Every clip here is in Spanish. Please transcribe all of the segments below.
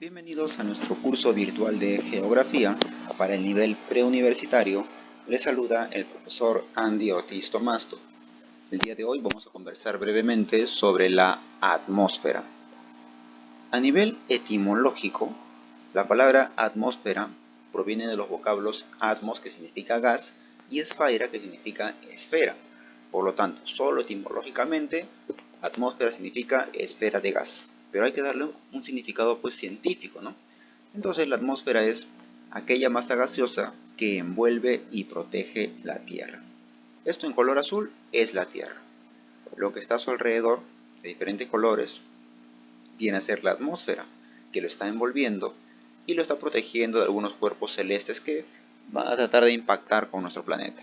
Bienvenidos a nuestro curso virtual de Geografía para el nivel preuniversitario. Les saluda el profesor Andy Ortiz Tomasto. El día de hoy vamos a conversar brevemente sobre la atmósfera. A nivel etimológico, la palabra atmósfera proviene de los vocablos atmos, que significa gas, y esfera, que significa esfera. Por lo tanto, solo etimológicamente, atmósfera significa esfera de gas. Pero hay que darle un significado científico, ¿no? Entonces la atmósfera es aquella masa gaseosa que envuelve y protege la Tierra. Esto en color azul es la Tierra. Lo que está a su alrededor, de diferentes colores, viene a ser la atmósfera, que lo está envolviendo y lo está protegiendo de algunos cuerpos celestes que van a tratar de impactar con nuestro planeta.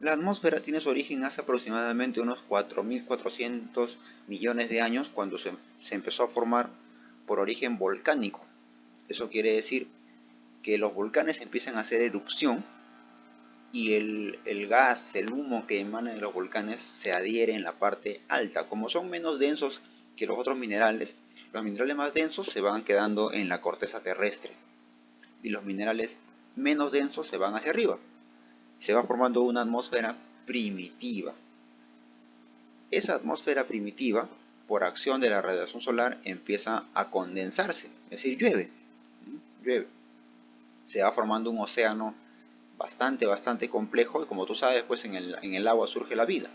La atmósfera tiene su origen hace aproximadamente unos 4.400 millones de años, cuando se empezó a formar por origen volcánico. Eso quiere decir que los volcanes empiezan a hacer erupción y el gas, el humo que emana de los volcanes se adhiere en la parte alta. Como son menos densos que los otros minerales, los minerales más densos se van quedando en la corteza terrestre y los minerales menos densos se van hacia arriba. Se va formando una atmósfera primitiva. Esa atmósfera primitiva, por acción de la radiación solar, empieza a condensarse, es decir, llueve. Se va formando un océano bastante complejo, y como tú sabes, pues en el agua surge la vida.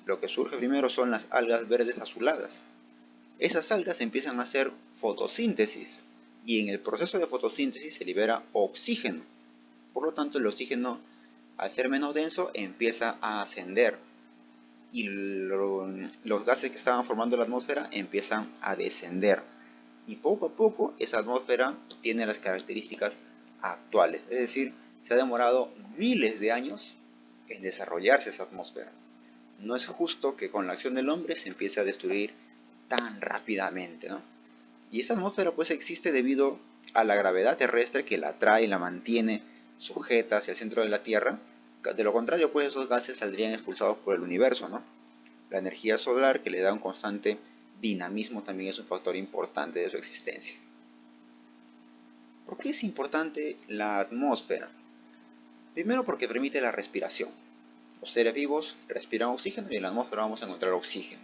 Lo que surge primero son las algas verdes azuladas. Esas algas empiezan a hacer fotosíntesis, y en el proceso de fotosíntesis se libera oxígeno. Por lo tanto, el oxígeno, al ser menos denso, empieza a ascender y los gases que estaban formando la atmósfera empiezan a descender. Y poco a poco esa atmósfera tiene las características actuales. Es decir, se ha demorado miles de años en desarrollarse esa atmósfera. No es justo que con la acción del hombre se empiece a destruir tan rápidamente, ¿no? Y esa atmósfera existe debido a la gravedad terrestre que la atrae y la mantiene sujeta hacia el centro de la Tierra. De lo contrario, esos gases saldrían expulsados por el universo, ¿no? La energía solar, que le da un constante dinamismo, también es un factor importante de su existencia. ¿Por qué es importante la atmósfera? Primero, porque permite la respiración. Los seres vivos respiran oxígeno y en la atmósfera vamos a encontrar oxígeno.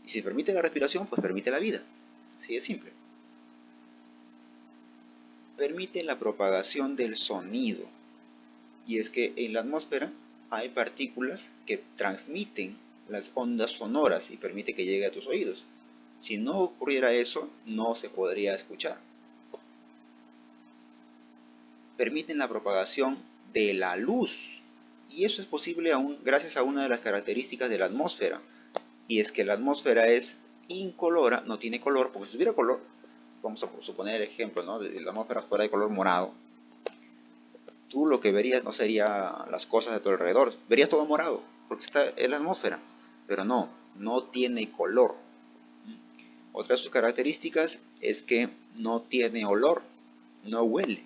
Y si permite la respiración, permite la vida. Así de simple. Permite la propagación del sonido. Y es que en la atmósfera hay partículas que transmiten las ondas sonoras y permite que llegue a tus oídos. Si no ocurriera eso, no se podría escuchar. Permiten la propagación de la luz, y eso es posible gracias a una de las características de la atmósfera, y es que la atmósfera es incolora, no tiene color, porque si tuviera color, vamos a suponer el ejemplo, ¿no?, de la atmósfera fuera de color morado, tú lo que verías no sería las cosas de tu alrededor, verías todo morado, porque está en la atmósfera, pero no tiene color. Otra de sus características es que no tiene olor, no huele.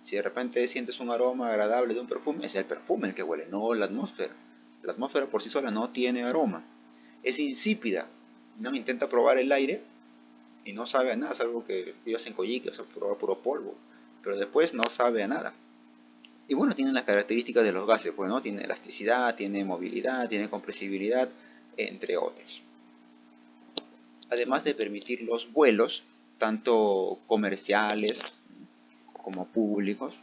Si de repente sientes un aroma agradable de un perfume, es el perfume el que huele, no la atmósfera. La atmósfera por sí sola no tiene aroma. Es insípida. No intenta probar el aire y no sabe a nada, es algo que ibas en Coyique, o sea, probar puro polvo. Pero después no sabe a nada. Y tiene las características de los gases, tiene elasticidad, tiene movilidad, tiene compresibilidad, entre otros. Además de permitir los vuelos, tanto comerciales como públicos,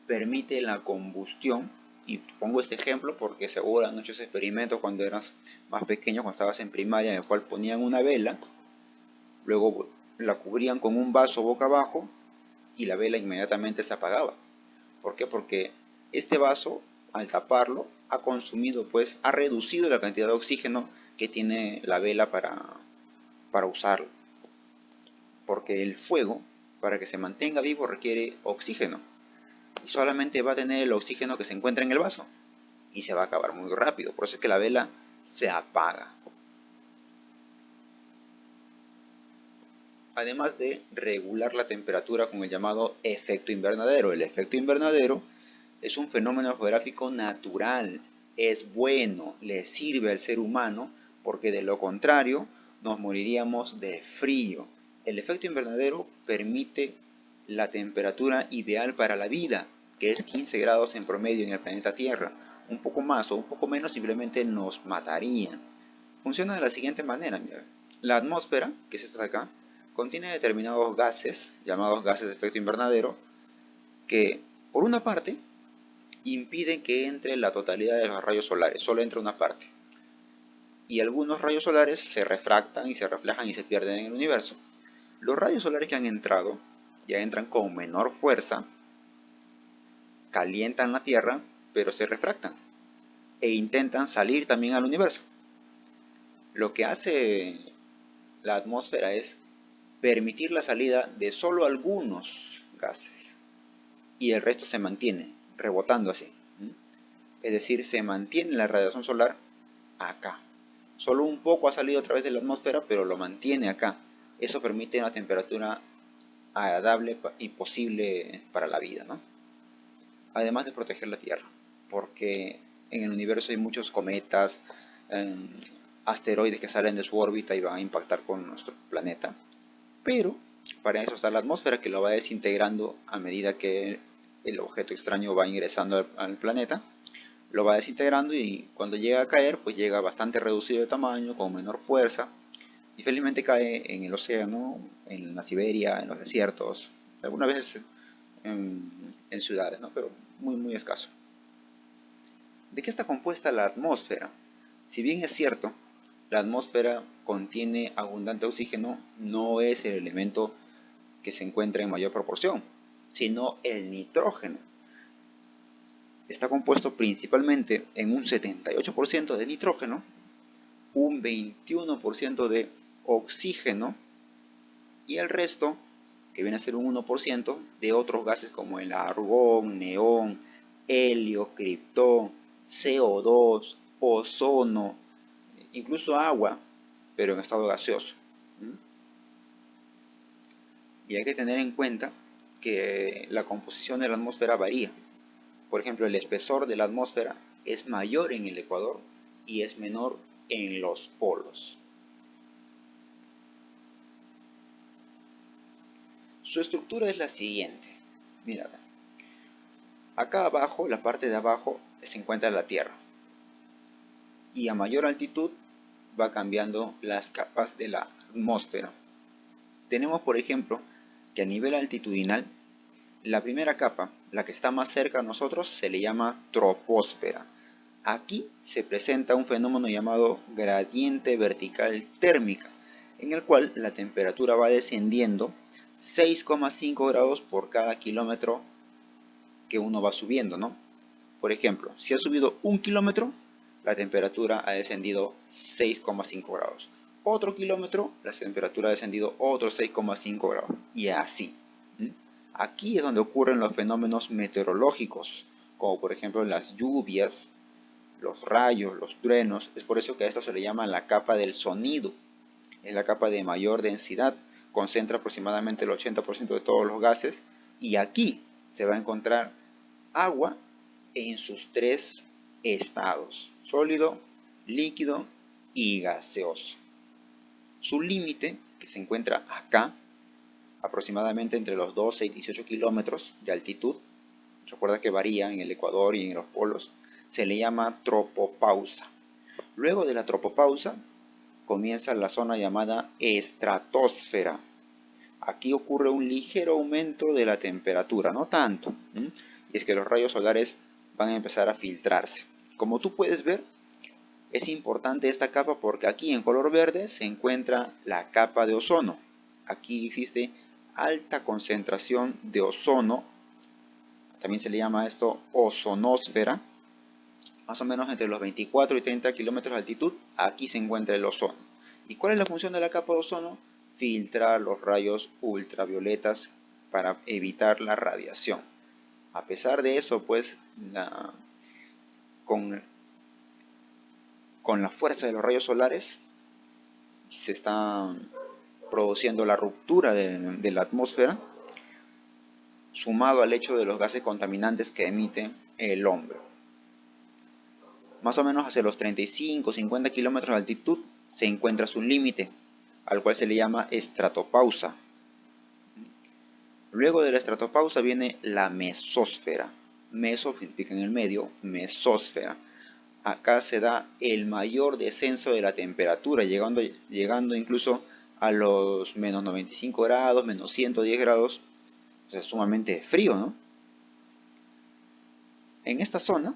permite la combustión, y pongo este ejemplo porque seguro han hecho ese experimento cuando eras más pequeño, cuando estabas en primaria, en el cual ponían una vela, luego la cubrían con un vaso boca abajo y la vela inmediatamente se apagaba. ¿Por qué? Porque este vaso, al taparlo, ha reducido la cantidad de oxígeno que tiene la vela para usarlo. Porque el fuego, para que se mantenga vivo, requiere oxígeno. Y solamente va a tener el oxígeno que se encuentra en el vaso. Y se va a acabar muy rápido. Por eso es que la vela se apaga. Además de regular la temperatura con el llamado efecto invernadero. El efecto invernadero es un fenómeno geográfico natural. Es bueno, le sirve al ser humano porque de lo contrario nos moriríamos de frío. El efecto invernadero permite la temperatura ideal para la vida, que es 15 grados en promedio en el planeta Tierra. Un poco más o un poco menos simplemente nos mataría. Funciona de la siguiente manera, mira. La atmósfera, que es esta de acá, contiene determinados gases, llamados gases de efecto invernadero, que por una parte impiden que entre la totalidad de los rayos solares, solo entra una parte. Y algunos rayos solares se refractan y se reflejan y se pierden en el universo. Los rayos solares que han entrado ya entran con menor fuerza, calientan la Tierra, pero se refractan e intentan salir también al universo. Lo que hace la atmósfera es permitir la salida de solo algunos gases y el resto se mantiene rebotando así. Es decir, se mantiene la radiación solar acá. Solo un poco ha salido a través de la atmósfera, pero lo mantiene acá. Eso permite una temperatura agradable y posible para la vida, ¿no? Además de proteger la Tierra, porque en el universo hay muchos cometas, asteroides que salen de su órbita y van a impactar con nuestro planeta. Pero para eso está la atmósfera, que lo va desintegrando a medida que el objeto extraño va ingresando al planeta. Lo va desintegrando y cuando llega a caer, pues llega bastante reducido de tamaño, con menor fuerza. Y felizmente cae en el océano, en la Siberia, en los desiertos, algunas veces en ciudades, ¿no? Pero muy escaso. ¿De qué está compuesta la atmósfera? Si bien es cierto, la atmósfera contiene abundante oxígeno, no es el elemento que se encuentra en mayor proporción, sino el nitrógeno. Está compuesto principalmente en un 78% de nitrógeno, un 21% de oxígeno y el resto, que viene a ser un 1%, de otros gases como el argón, neón, helio, criptón, CO2, ozono, incluso agua, pero en estado gaseoso. Y hay que tener en cuenta que la composición de la atmósfera varía. Por ejemplo, el espesor de la atmósfera es mayor en el ecuador y es menor en los polos. Su estructura es la siguiente. Mira, acá abajo, la parte de abajo, se encuentra la Tierra. Y a mayor altitud va cambiando las capas de la atmósfera. Tenemos, por ejemplo, que a nivel altitudinal, la primera capa, la que está más cerca a nosotros, se le llama troposfera. Aquí se presenta un fenómeno llamado gradiente vertical térmica, en el cual la temperatura va descendiendo 6,5 grados por cada kilómetro que uno va subiendo, ¿no? Por ejemplo, si ha subido 1 kilómetro, la temperatura ha descendido 6,5 grados. Otro kilómetro, la temperatura ha descendido otros 6,5 grados. Y así. Aquí es donde ocurren los fenómenos meteorológicos, como por ejemplo las lluvias, los rayos, los truenos. Es por eso que a esto se le llama la capa del sonido. Es la capa de mayor densidad, concentra aproximadamente el 80% de todos los gases y aquí se va a encontrar agua en sus tres estados: sólido, líquido y gaseoso. Su límite, que se encuentra acá, aproximadamente entre los 12 y 18 kilómetros de altitud, recuerda que varía en el ecuador y en los polos, se le llama tropopausa. Luego de la tropopausa comienza la zona llamada estratosfera. Aquí ocurre un ligero aumento de la temperatura, no tanto, y es que los rayos solares van a empezar a filtrarse. Como tú puedes ver, es importante esta capa porque aquí en color verde se encuentra la capa de ozono. Aquí existe alta concentración de ozono, también se le llama esto ozonosfera. Más o menos entre los 24 y 30 kilómetros de altitud, aquí se encuentra el ozono. ¿Y cuál es la función de la capa de ozono? Filtrar los rayos ultravioletas para evitar la radiación. A pesar de eso, pues, con la fuerza de los rayos solares, se está produciendo la ruptura de la atmósfera, sumado al hecho de los gases contaminantes que emite el hombre. Más o menos hacia los 35-50 kilómetros de altitud se encuentra su límite, al cual se le llama estratopausa. Luego de la estratopausa viene la mesósfera. Meso significa en el medio, mesósfera. Acá se da el mayor descenso de la temperatura, llegando incluso a los menos 95 grados, menos 110 grados. O sea, sumamente frío, ¿no? En esta zona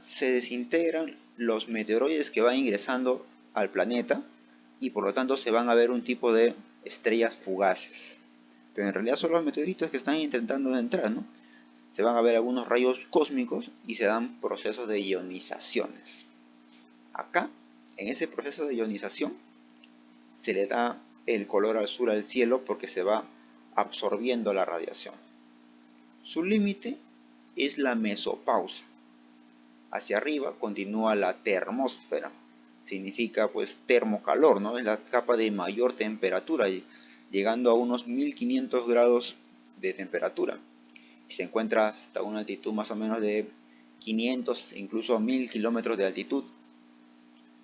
se desintegran los meteoroides que van ingresando al planeta y por lo tanto se van a ver un tipo de estrellas fugaces. Pero en realidad son los meteoritos que están intentando entrar, ¿no? Se van a ver algunos rayos cósmicos y se dan procesos de ionizaciones. Acá, en ese proceso de ionización, se le da el color azul al cielo porque se va absorbiendo la radiación. Su límite es la mesopausa. Hacia arriba continúa la termósfera. Significa pues termocalor, ¿no? Es la capa de mayor temperatura, llegando a unos 1500 grados de temperatura. Y se encuentra hasta una altitud más o menos de 500, incluso 1000 kilómetros de altitud.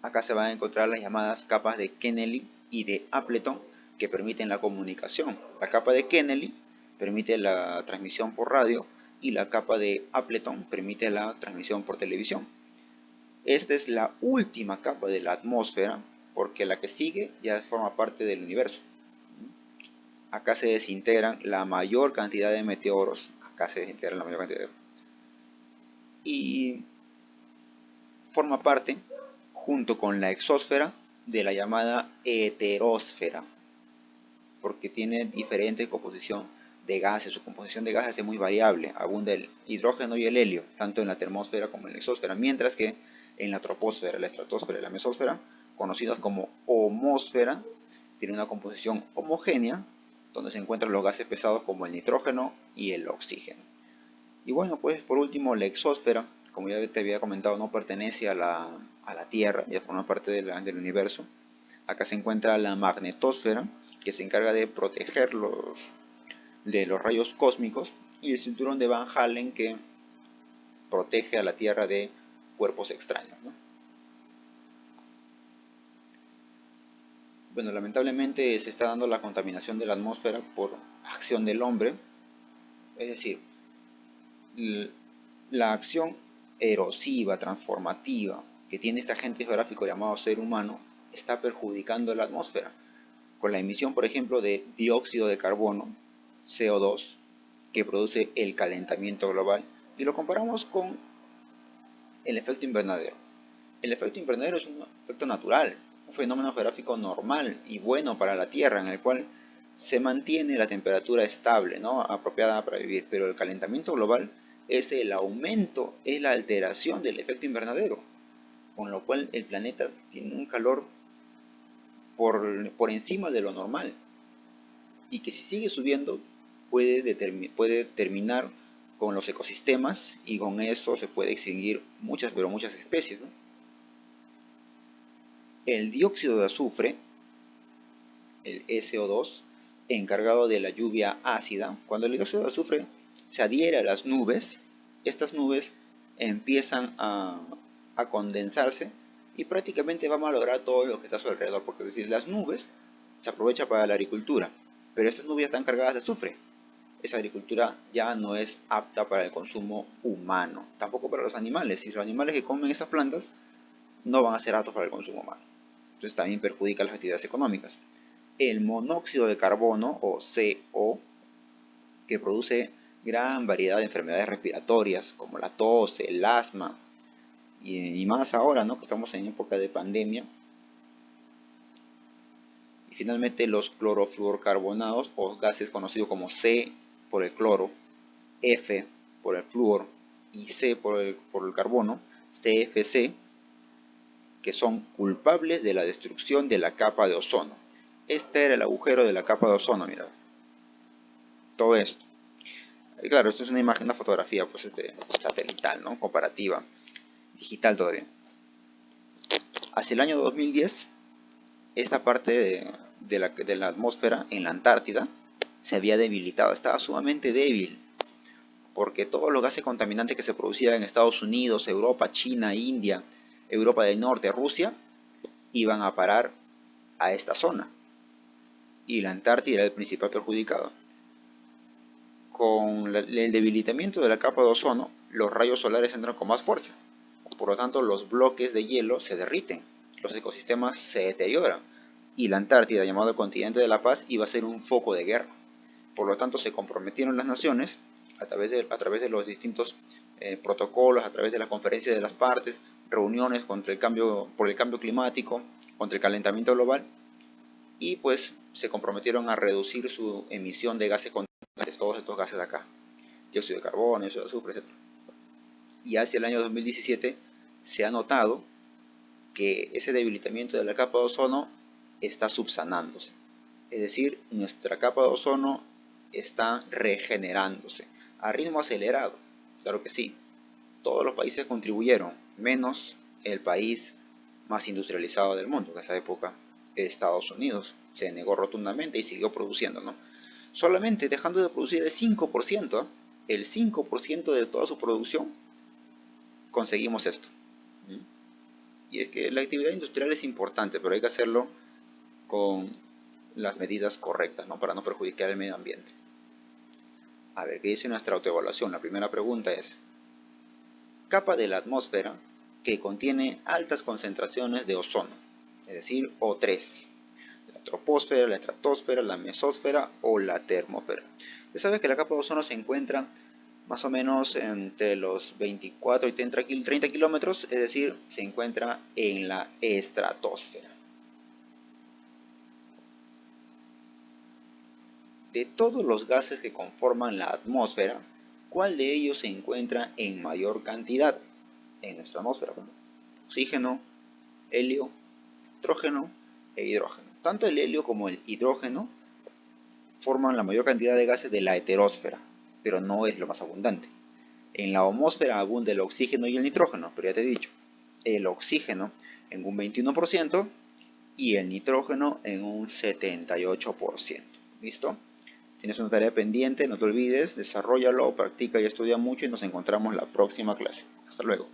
Acá se van a encontrar las llamadas capas de Kennedy y de Appleton que permiten la comunicación. La capa de Kennedy permite la transmisión por radio y la capa de Appleton permite la transmisión por televisión. Esta es la última capa de la atmósfera porque la que sigue ya forma parte del universo. Acá se desintegran la mayor cantidad de meteoros. Y forma parte, junto con la exósfera, de la llamada heterosfera, porque tiene diferente composición de gases. Su composición de gases es muy variable, abunda el hidrógeno y el helio, tanto en la termósfera como en la exósfera, mientras que en la troposfera, la estratosfera y la mesósfera, conocidas como homósfera, tiene una composición homogénea, donde se encuentran los gases pesados como el nitrógeno y el oxígeno. Y bueno, pues por último, la exósfera, como ya te había comentado, no pertenece a la Tierra, ya forma parte del universo. Acá se encuentra la magnetosfera, que se encarga de proteger de los rayos cósmicos, y el cinturón de Van Allen, que protege a la Tierra de cuerpos extraños, ¿no? Bueno, lamentablemente se está dando la contaminación de la atmósfera por acción del hombre, es decir, la acción erosiva, transformativa, que tiene este agente geográfico llamado ser humano, está perjudicando la atmósfera, con la emisión, por ejemplo, de dióxido de carbono, CO2, que produce el calentamiento global, y lo comparamos con el efecto invernadero. El efecto invernadero es un efecto natural, un fenómeno geográfico normal y bueno para la Tierra, en el cual se mantiene la temperatura estable, ¿no?, apropiada para vivir, pero el calentamiento global es el aumento, es la alteración del efecto invernadero, con lo cual el planeta tiene un calor por encima de lo normal, y que si sigue subiendo puede terminar con los ecosistemas, y con eso se puede extinguir muchas, pero muchas especies, ¿no? El dióxido de azufre, el SO2, encargado de la lluvia ácida, cuando el dióxido de azufre se adhiere a las nubes, estas nubes empiezan a condensarse y prácticamente va a malograr todo lo que está a su alrededor, porque es decir, las nubes se aprovechan para la agricultura, pero estas nubes están cargadas de azufre. Esa agricultura ya no es apta para el consumo humano, tampoco para los animales. Si los animales que comen esas plantas no van a ser aptos para el consumo humano, entonces también perjudica las actividades económicas. El monóxido de carbono, o CO, que produce gran variedad de enfermedades respiratorias como la tos, el asma, y más ahora, ¿no?, que estamos en época de pandemia. Y finalmente los clorofluorcarbonados, o gases conocidos como C por el cloro, F por el flúor y C por el carbono, CFC, que son culpables de la destrucción de la capa de ozono. Este era el agujero de la capa de ozono, mira. Todo esto. Y claro, esto es una imagen, una fotografía, pues satelital, ¿no?, comparativa, digital todavía. Hacia el año 2010, esta parte de la atmósfera en la Antártida se había debilitado, estaba sumamente débil, porque todos los gases contaminantes que se producían en Estados Unidos, Europa, China, India, Europa del Norte, Rusia, iban a parar a esta zona, y la Antártida era el principal perjudicado. Con el debilitamiento de la capa de ozono, los rayos solares entran con más fuerza. Por lo tanto, los bloques de hielo se derriten, los ecosistemas se deterioran, y la Antártida, llamado continente de la paz, iba a ser un foco de guerra. Por lo tanto, se comprometieron las naciones a través de los distintos protocolos, a través de la conferencia de las partes, reuniones por el cambio climático, contra el calentamiento global, y pues se comprometieron a reducir su emisión de gases contaminantes, todos estos gases de acá, dióxido de carbono, dióxido de azufre, etc. Y hacia el año 2017 se ha notado que ese debilitamiento de la capa de ozono está subsanándose. Es decir, nuestra capa de ozono está regenerándose a ritmo acelerado. Claro que sí, todos los países contribuyeron, menos el país más industrializado del mundo, en esa época, Estados Unidos. Se negó rotundamente y siguió produciendo, ¿no? Solamente dejando de producir el 5%, ¿eh? El 5% de toda su producción, conseguimos esto. Y es que la actividad industrial es importante, pero hay que hacerlo con las medidas correctas, ¿no? Para no perjudicar el medio ambiente. A ver, ¿qué dice nuestra autoevaluación? La primera pregunta es: capa de la atmósfera que contiene altas concentraciones de ozono, es decir, O3. La troposfera, la estratosfera, la mesósfera o la termósfera. Ya sabes que la capa de ozono se encuentra más o menos entre los 24 y 30 kilómetros, es decir, se encuentra en la estratosfera. De todos los gases que conforman la atmósfera, ¿cuál de ellos se encuentra en mayor cantidad en nuestra atmósfera? Bueno, oxígeno, helio, nitrógeno e hidrógeno. Tanto el helio como el hidrógeno forman la mayor cantidad de gases de la heterósfera, pero no es lo más abundante. En la homósfera abunda el oxígeno y el nitrógeno, pero ya te he dicho, el oxígeno en un 21% y el nitrógeno en un 78%. ¿Listo? Tienes una tarea pendiente, no te olvides, desarrollalo, practica y estudia mucho y nos encontramos la próxima clase. Hasta luego.